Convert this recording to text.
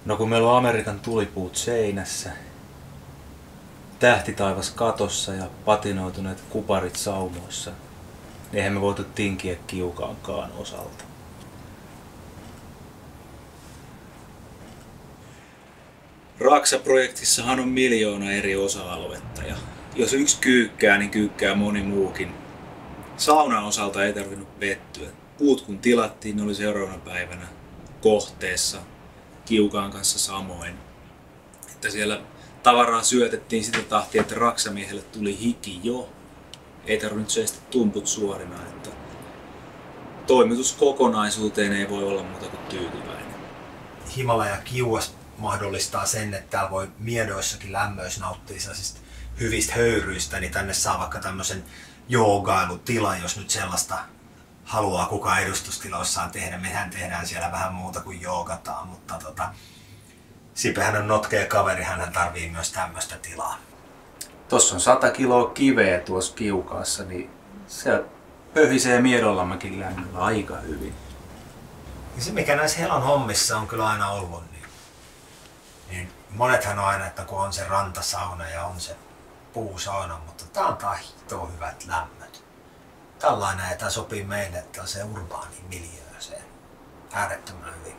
No kun meillä on Amerikan tulipuut seinässä, tähtitaivas katossa ja patinoituneet kuparit saumoissa, niin eihän me voitu tinkiä Kiukaankaan osalta. Raksa-projektissahan on 1 000 000 eri osa-aluetta ja jos yksi kyykkää, niin kyykkää moni muukin. Saunan osalta ei tarvinnut pettyä. Puut kun tilattiin, ne oli seuraavana päivänä kohteessa Kiukaan kanssa samoin. Että siellä tavaraa syötettiin sitä tahtia, että raksamiehelle tuli hiki jo. Ei tarvinnut seistä tumput suorina, että toimitus kokonaisuuteen ei voi olla muuta kuin tyytyväinen. Himalaja kiuas mahdollistaa sen, että täällä voi miedoissakin lämmöissä nauttia hyvistä höyryistä, niin tänne saa vaikka tämmöisen joogailutilan, jos nyt sellaista haluaa kukaan edustustiloissaan tehdä. Mehän tehdään siellä vähän muuta kuin joogataan, mutta Sipehän on notkea kaveri, hän tarvii myös tämmöistä tilaa. Tossa on 100 kiloa kiveä tuossa Kiukaassa, niin se pöhisee Miedonlammakin lämmöllä aika hyvin. Ja se mikä näissä Helon hommissa on kyllä aina ollut, niin monethan on aina, että kun on se rantasauna ja on se puusauna, mutta tää antaa hitoa hyvät lämmöt. Tällainen, että sopii meille, että on se urbaani miljööseen äärettömän hyvin.